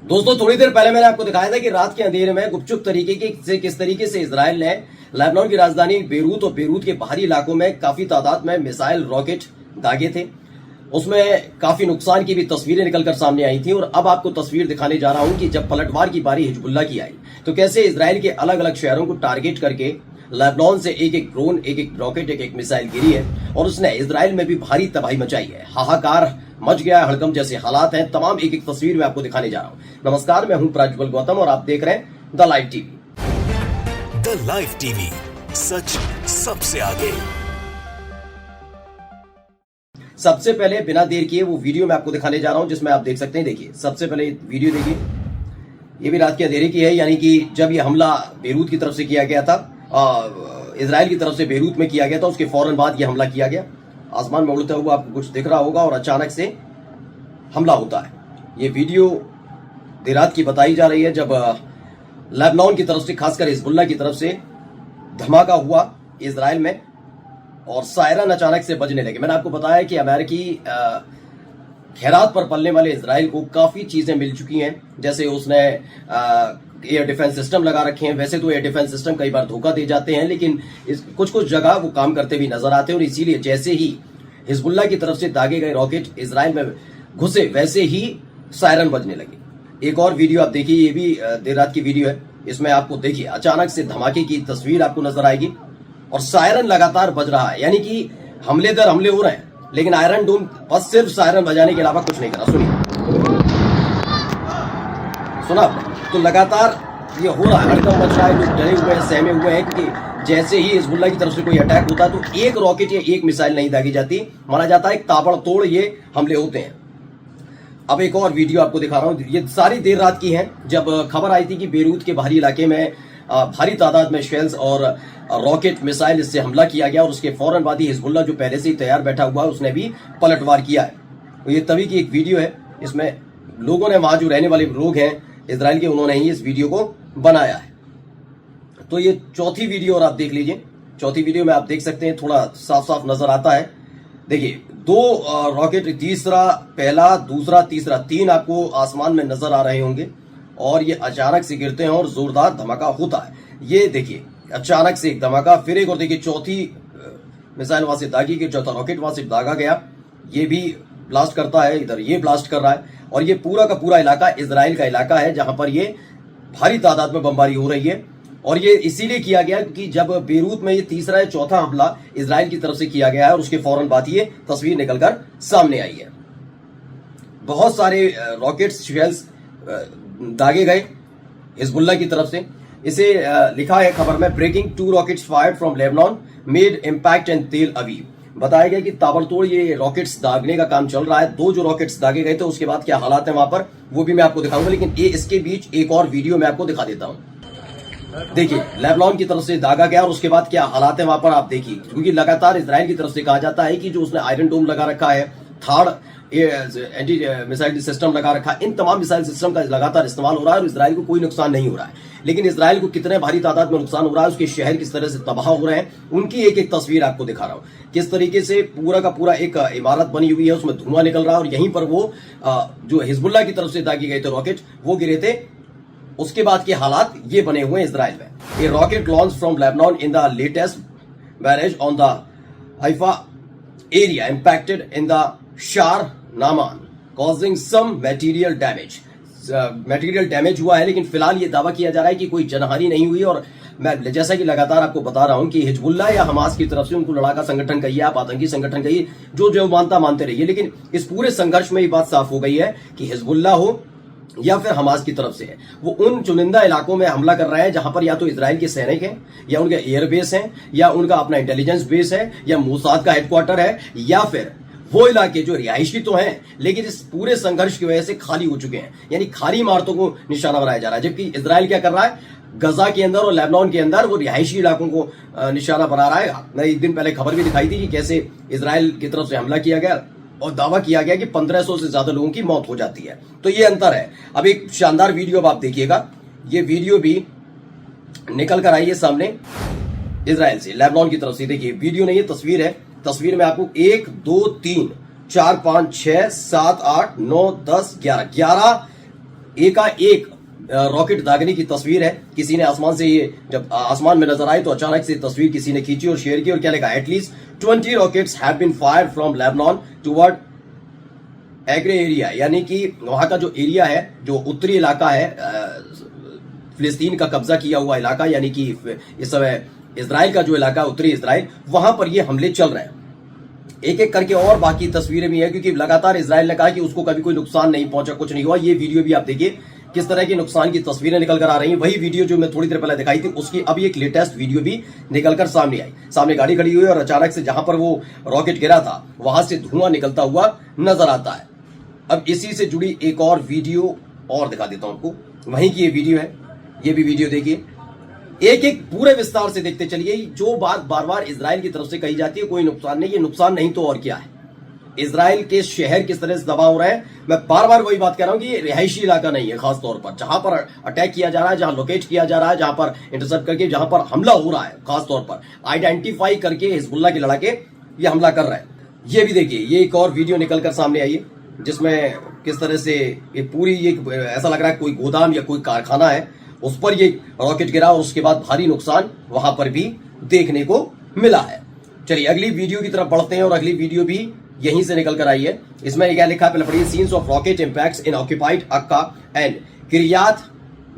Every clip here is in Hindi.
दोस्तों थोड़ी देर पहले मैंने आपको दिखाया था कि रात के अंधेरे में गुपचुप तरीके से किस तरीके से इजराइल ने लेबनान की राजधानी बेरूत और बेरूत के बाहरी इलाकों में काफी तादाद में मिसाइल रॉकेट दागे थे। उसमें काफी नुकसान की भी तस्वीरें निकलकर सामने आई थी और अब आपको तस्वीर दिखाने जा रहा हूं कि जब पलटवार की बारी हिजबुल्लाह की आई तो कैसे इजराइल के अलग अलग शहरों को टारगेट करके लेबनान से एक एक ड्रोन, एक एक रॉकेट, एक एक मिसाइल गिरी है और उसने इजराइल में भी भारी तबाही मचाई है। हाहाकार मच गया है, हड़कंप जैसे हालात हैं। तमाम एक एक तस्वीर में आपको दिखाने जा रहा हूं। नमस्कार, मैं हूं प्रज्वल गौतम और आप देख रहे हैं the live TV. The live TV, सच सबसे आगे। सबसे पहले बिना देर किए वो वीडियो मैं आपको दिखाने जा रहा हूं जिसमें आप देख सकते हैं। देखिए, सबसे पहले वीडियो देखिए। ये भी रात के अंधेरे की है, यानी कि जब ये हमला बेरूत की तरफ से किया गया था, इजराइल की तरफ से बेरूत में किया गया था, उसके फौरन बाद ये हमला किया गया। आसमान में उड़ता हुआ आपको कुछ दिख रहा होगा और अचानक से हमला होता है। ये वीडियो देर रात की बताई जा रही है जब लेबनान की तरफ से, खासकर हिजबुल्लाह की तरफ से धमाका हुआ इजराइल में और सायरन अचानक से बजने लगे। मैंने आपको बताया कि अमेरिकी खैरात पर पलने वाले इजराइल को काफी चीजें मिल चुकी हैं, जैसे उसने एयर डिफेंस सिस्टम लगा रखे हैं। वैसे तो एयर डिफेंस सिस्टम कई बार धोखा दे जाते हैं, लेकिन कुछ कुछ जगह वो काम करते भी नजर आते हैं और इसीलिए जैसे ही हिजबुल्लाह की तरफ से दागे गए रॉकेट इजराइल में घुसे वैसे ही सायरन बजने लगे। एक और वीडियो आप देखिए, ये भी देर रात की वीडियो है। इसमें आपको देखिए अचानक से धमाके की तस्वीर आपको नजर आएगी और सायरन लगातार बज रहा है, यानी कि हमले दर हमले हो रहे हैं, लेकिन आयरन डोम बस सिर्फ सायरन बजाने के अलावा कुछ नहीं करा। सुना आपने? तो लगातार ये हो रहा है, हड़कंप मच रहा है। लोग डरे हुए हैं, सहमे हुए हैं, क्योंकि जैसे ही हिजबुल्लाह की तरफ से कोई अटैक होता है तो एक रॉकेट या एक मिसाइल नहीं दागी जाती, माना जाता है ताबड़तोड़ ये हमले होते हैं। अब एक और वीडियो आपको दिखा रहा हूं। ये सारी देर रात की है जब खबर आई थी कि बेरूत के बाहरी इलाके में भारी तादाद में शेल्स और रॉकेट मिसाइल इससे हमला किया गया और उसके फौरन बाद ही हिजबुल्लाह जो पहले से ही तैयार बैठा हुआ है उसने भी पलटवार किया है। तो ये तभी की एक वीडियो है। इसमें लोगों ने, वहां जो रहने वाले लोग हैं इजराइल के, उन्होंने ही इस वीडियो को बनाया है। तो ये चौथी वीडियो और आप देख लीजिए। चौथी वीडियो में आप देख सकते हैं, थोड़ा साफ साफ नजर आता है। देखिए, दो रॉकेट, तीसरा, पहला, दूसरा, तीसरा, तीन आपको आसमान में नजर आ रहे होंगे और ये अचानक से गिरते हैं और जोरदार धमाका होता है। ये देखिए, अचानक से एक धमाका, फिर एक, और देखिए चौथी मिसाइल वहां से दागी गई, चौथा रॉकेट वहां से दागा गया, ये भी ब्लास्ट करता है, इधर ये ब्लास्ट कर रहा है और ये पूरा का पूरा इलाका इजराइल का इलाका है जहां पर ये भारी तादाद में बमबारी हो रही है। और ये इसीलिए किया गया क्योंकि जब बेरूत में ये तीसरा या चौथा हमला इजराइल की तरफ से किया गया है और उसके फौरन बाद ये तस्वीर निकलकर सामने आई है। बहुत सारे रॉकेट्स, शेल्स दागे गए हिजबुल्लाह की तरफ से। इसे लिखा है खबर में, breaking 2 rockets fired from Lebanon made impact in Tel Aviv. बताया गया कि ताबड़तोड़ ये रॉकेट्स दागने का काम चल रहा है। 2 जो रॉकेट्स दागे गए थे उसके बाद क्या हालात है वहां पर वो भी मैं आपको दिखाऊंगा, लेकिन इसके बीच एक और वीडियो मैं आपको दिखा देता हूं। देखिए, लेबनान की तरफ से दागा गया और उसके बाद क्या हालात है वहां पर आप देखिए, क्योंकि लगातार इजराइल की तरफ से कहा जाता है कि जो उसने आयरन डोम लगा रखा है, थर्ड एंटी मिसाइल सिस्टम लगा रखा है, इन तमाम मिसाइल सिस्टम का लगातार इस्तेमाल हो रहा है और इजराइल को कोई नुकसान नहीं हो रहा है। लेकिन इजराइल को कितने भारी तादाद में नुकसान हो रहा है, उसके शहर किस तरह से तबाह हो रहे हैं, उनकी एक एक तस्वीर आपको दिखा रहा हूं। किस तरीके से पूरा का पूरा एक इमारत बनी हुई है, उसमें धुआं निकल रहा है और यहीं पर वो जो हिजबुल्लाह की तरफ से दागे गए थे रॉकेट, वो गिरे थे। उसके बाद के हालात ये बने हुए हैं इजराइल में। A rocket launch from Lebanon in the latest barrage on the Haifa area impacted in the शार नामान causing some material damage. Material damage हुआ है, लेकिन फिलहाल ये दावा किया जा रहा है कि कोई जनहानि नहीं हुई। और मैं जैसा कि लगातार आपको बता रहा हूं कि हिजबुल्लाह या हमास की तरफ से, उनको लड़ाका संगठन कहिए, आप आतंकी संगठन कहिए, जो मानते रहिए, लेकिन इस पूरे संघर्ष में ये बात साफ हो गई है कि हिजबुल्लाह हो या फिर हमास की तरफ से है, वो उन चुनिंदा इलाकों में हमला कर रहे हैं जहां पर या तो इजराइल के सैनिक हैं, या उनके एयरबेस हैं, या उनका अपना इंटेलिजेंस बेस है, या मोसाद का हेडक्वार्टर है, या फिर वो इलाके जो रिहायशी तो हैं लेकिन इस पूरे संघर्ष की वजह से खाली हो चुके हैं, यानी खाली इमारतों को निशाना बनाया जा रहा है। जबकि इजराइल क्या कर रहा है, गजा के अंदर और लेबनान के अंदर वो रिहायशी इलाकों को निशाना बना रहा है। मैंने एक दिन पहले खबर भी दिखाई थी कि कैसे इजराइल की तरफ से हमला किया गया और दावा किया गया कि 1500 से ज्यादा लोगों की मौत हो जाती है। तो ये अंतर है। अब एक शानदार वीडियो आप देखिएगा, ये वीडियो भी निकल कर आई है सामने इजराइल से, लेबनान की तरफ से। देखिए, वीडियो नहीं, ये तस्वीर है। तस्वीर में आपको 1 2 3 4 5 6 7 8 9 10 11 एकाएक रॉकेट दागने की तस्वीर है। किसी ने आसमान से, ये जब आसमान में नजर आई तो अचानक से तस्वीर किसी ने खींची और शेयर की, और क्या लिखा, at least 20 rockets have been fired from Lebanon toward एग्रे एरिया, यानी कि वहां का जो एरिया है, जो उत्तरी इलाका है, फिलिस्तीन का कब्जा किया हुआ इलाका, यानी कि इस समय इजराइल का जो इलाका है, उत्तरी इजराइल, वहां पर ये हमले चल रहे हैं। एक एक करके और बाकी तस्वीरें भी है, क्योंकि लगातार इजराइल ने कहा कि उसको कभी कोई नुकसान नहीं पहुंचा, कुछ नहीं हुआ। ये वीडियो भी आप देखिए किस तरह के नुकसान की तस्वीरें निकल कर आ रही हैं। वही वीडियो जो मैं थोड़ी देर पहले दिखाई थी, उसकी अभी एक लेटेस्ट वीडियो भी निकलकर सामने आई। सामने गाड़ी खड़ी हुई और अचानक से जहां पर वो रॉकेट गिरा था वहां से धुआं निकलता हुआ नजर आता है। अब इसी से जुड़ी एक और वीडियो और दिखा देता हूं आपको, वहीं की ये वीडियो है, ये भी वीडियो देखिए, एक एक पूरे विस्तार से देखते चलिए। जो बात बार बार इजराइल की तरफ से कही जाती है कोई नुकसान नहीं, ये नुकसान नहीं तो और क्या है। इजराइल के शहर किस तरह से दबा हो रहे हैं, मैं बार बार वही बात कह रहा हूं कि ये रिहायशी इलाका नहीं है। खास तौर पर जहां पर अटैक किया जा रहा है, जहां लोकेट किया जा रहा है, जहां पर इंटरसेप्ट करके, जहां पर हमला हो रहा है, खास तौर पर आइडेंटिफाई करके हिजबुल्लाह के लड़ाके ये हमला कर रहे हैं। ये भी देखिए, ये एक और वीडियो निकलकर सामने आई है जिसमें किस तरह से ये पूरी, ये ऐसा लग रहा है कोई गोदाम या कोई कारखाना है, उस पर ये रॉकेट गिरा और उसके बाद भारी नुकसान वहां पर भी देखने को मिला है। चलिए अगली वीडियो की तरफ बढ़ते हैं, और अगली वीडियो भी यहीं से निकल कर आई है। इसमें क्या लिखा है, पहले पढ़िए, scenes of rocket impacts in occupied Akka and Kiryat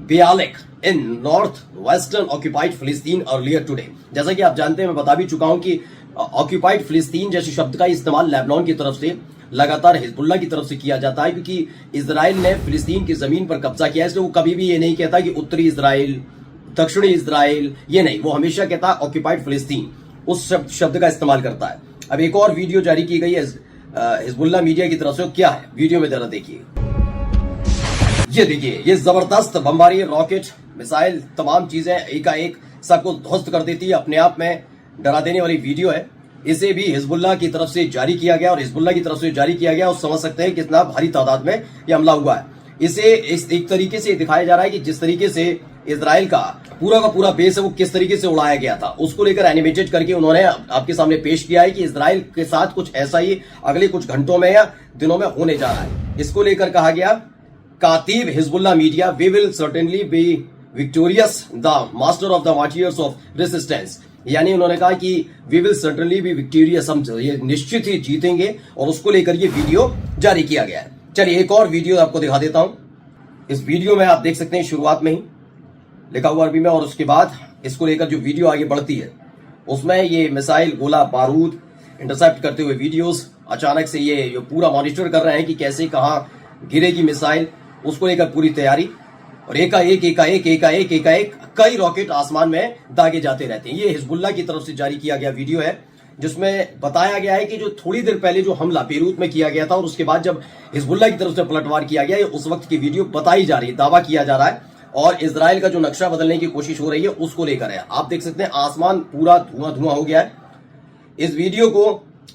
Bialik in north western occupied Palestine earlier today. जैसा कि आप जानते हैं, मैं बता भी चुका हूं कि ऑक्यूपाइड फिलिस्तीन जैसे शब्द का इस्तेमाल लेबनान की तरफ से लगातार हिजबुल्लाह की तरफ से किया जाता है, क्योंकि इजराइल ने फिलिस्तीन की जमीन पर कब्जा किया है। इसलिए वो कभी भी ये नहीं कहता कि उत्तरी इजराइल, दक्षिणी इजराइल, ये नहीं, वो हमेशा कहता है ऑक्यूपाइड फिलिस्तीन, उस शब्द का इस्तेमाल करता है। अब एक और वीडियो जारी की गई है हिजबुल्लाह मीडिया की तरफ से, क्या है वीडियो में जरा देखिए। ये देखिए, ये जबरदस्त बमबारी, रॉकेट, मिसाइल, तमाम चीजें एकाएक सबको ध्वस्त कर देती है, अपने आप में डरा देने वाली वीडियो है। इसे भी हिजबुल्लाह की तरफ से जारी किया गया, और हिजबुल्लाह की तरफ से जारी किया गया, और समझ सकते हैं कितना भारी तादाद में यह हमला हुआ है। इसे इस एक तरीके से दिखाया जा रहा है कि जिस तरीके से इजराइल का पूरा बेस है वो किस तरीके से उड़ाया गया था, उसको लेकर एनिमेटेड करके उन्होंने आपके सामने पेश किया है कि इजराइल के साथ कुछ ऐसा ही अगले कुछ घंटों में या दिनों में होने जा रहा है। इसको लेकर कहा गया, Kataib Hezbollah media, we will certainly be victorious, the master of the martyrs of resistance, यानी उन्होंने कहा कि we will certainly be victorious, हम ये निश्चित ही जीतेंगे, और उसको लेकर ये वीडियो जारी किया गया है। चलिए एक और वीडियो आपको दिखा देता हूं। इस वीडियो में आप देख सकते हैं शुरुआत में ही लिखा हुआ अरबी में, और उसके बाद इसको लेकर जो वीडियो आगे बढ़ती है उसमें ये मिसाइल, गोला बारूद इंटरसेप्ट करते हुए वीडियोस, अचानक से ये जो पूरा मॉनिटर कर रहे हैं कि कैसे कहां गिरेगी मिसाइल, उसको लेकर पूरी तैयारी, और एकाएक कई रॉकेट आसमान में दागे जाते रहते हैं। ये हिजबुल्लाह की तरफ से जारी किया गया वीडियो है, जिसमें बताया गया है कि जो थोड़ी देर पहले जो हमला बेरूत में किया गया था, और उसके बाद जब हिजबुल्लाह की तरफ से पलटवार किया गया, ये उस वक्त की वीडियो बताई जा रही है, दावा किया जा रहा है, और इजराइल का जो नक्शा बदलने की कोशिश हो रही है उसको लेकर है। आप देख सकते हैं आसमान पूरा धुआं हो गया है। इस वीडियो को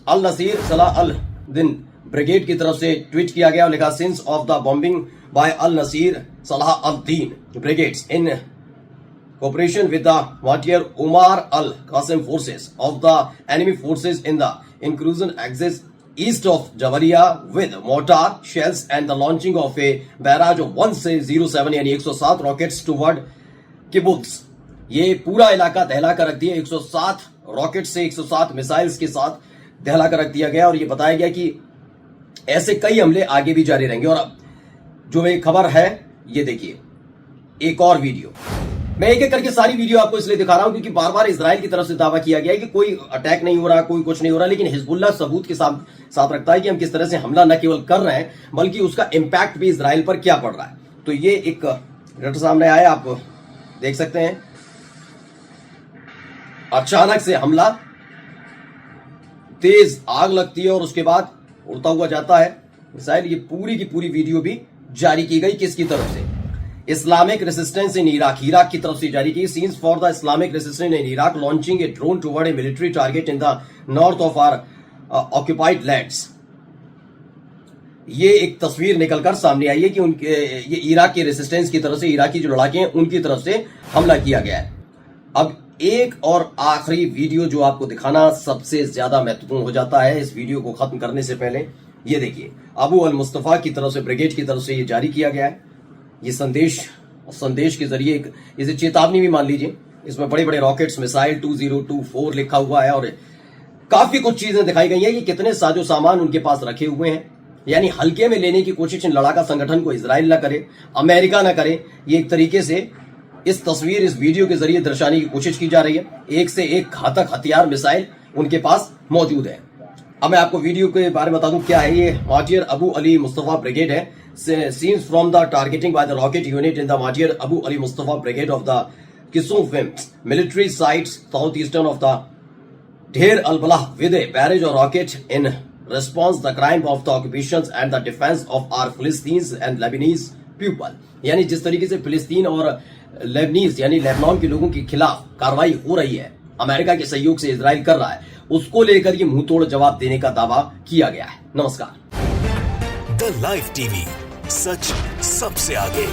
अल नसीर सलाह अल दिन ब्रिगेड की तरफ से ट्वीट किया गया और लिखा, scenes of the bombing by al Nasser Salah al Din brigades in cooperation with the Martyr Umar al-Qasim forces of the enemy forces in the incursion axis east of Jabalia with mortar shells and the launching of a barrage of 107 यानी 107 rockets toward किबुत्स। ये पूरा इलाका दहला कर रख दिया, 107 रॉकेट से 107 मिसाइल्स के साथ दहला कर रख दिया गया, और ये बताया गया कि ऐसे कई हमले आगे भी जारी रहेंगे। और अब जो एक खबर है, ये देखिए एक और वीडियो, मैं एक एक करके सारी वीडियो आपको इसलिए दिखा रहा हूं क्योंकि बार बार इजराइल की तरफ से दावा किया गया है कि कोई अटैक नहीं हो रहा, कोई कुछ नहीं हो रहा, लेकिन हिजबुल्लाह सबूत के साथ रखता है कि हम किस तरह से हमला न केवल कर रहे हैं बल्कि उसका इंपैक्ट भी इजराइल पर क्या पड़ रहा है। तो ये एक रिजल्ट सामने आया, आप देख सकते हैं, अचानक से हमला, तेज आग लगती है और उसके बाद उड़ता हुआ जाता है मिसाइल। ये पूरी की पूरी वीडियो भी जारी की गई, किसकी तरफ से, Islamic resistance in Iraq, Iraq की तरफ से जारी की। Scenes for the Islamic resistance in Iraq launching a drone toward a military target in the north of our occupied lands. ये एक तस्वीर निकलकर सामने आई है कि उनके ये इराक के रेसिस्टेंस की तरफ से, इराकी जो लड़ाके हैं उनकी तरफ से हमला किया गया है। अब एक और आखिरी वीडियो जो आपको दिखाना सबसे ज्यादा महत्वपूर्ण हो जाता है इस वीडियो को खत्म करने से पहले, ये देखिए, अबू अल मुस्तफा की तरफ से, ब्रिगेड की तरफ से ये जारी किया गया है। ये संदेश के जरिए एक इसे चेतावनी भी मान लीजिए। इसमें बड़े बड़े रॉकेट्स, मिसाइल 2024 लिखा हुआ है और काफी कुछ चीजें दिखाई गई हैं। ये कितने साजो सामान उनके पास रखे हुए हैं, यानी हल्के में लेने की कोशिश इन लड़ाका संगठन को इजराइल ना करे, अमेरिका ना करे। ये एक तरीके से इस तस्वीर, इस वीडियो के जरिए दर्शाने की कोशिश की जा रही है। एक से एक घातक हथियार, मिसाइल उनके पास मौजूद है। अब मैं आपको वीडियो के बारे में बता दूं क्या है। ये माजिर अबू अली मुस्तफा ब्रिगेड है। Scenes from the targeting by the rocket unit in the माजिर Abu Ali Mustafa brigade of the Kissufim military sites south eastern of the Deir al Balah with a barrage और rocket in response the crime of the occupations and the defense of our Philistines and Lebanese people। यानी जिस तरीके से फिलिस्तीन और लेबनीज यानी लेबनान के लोगों के खिलाफ कार्रवाई हो रही है, अमेरिका के सहयोग से इजराइल कर रहा है, उसको लेकर ये मुंह तोड़ जवाब देने का दावा किया गया है। नमस्कार। द लाइव टीवी, सच सबसे आगे।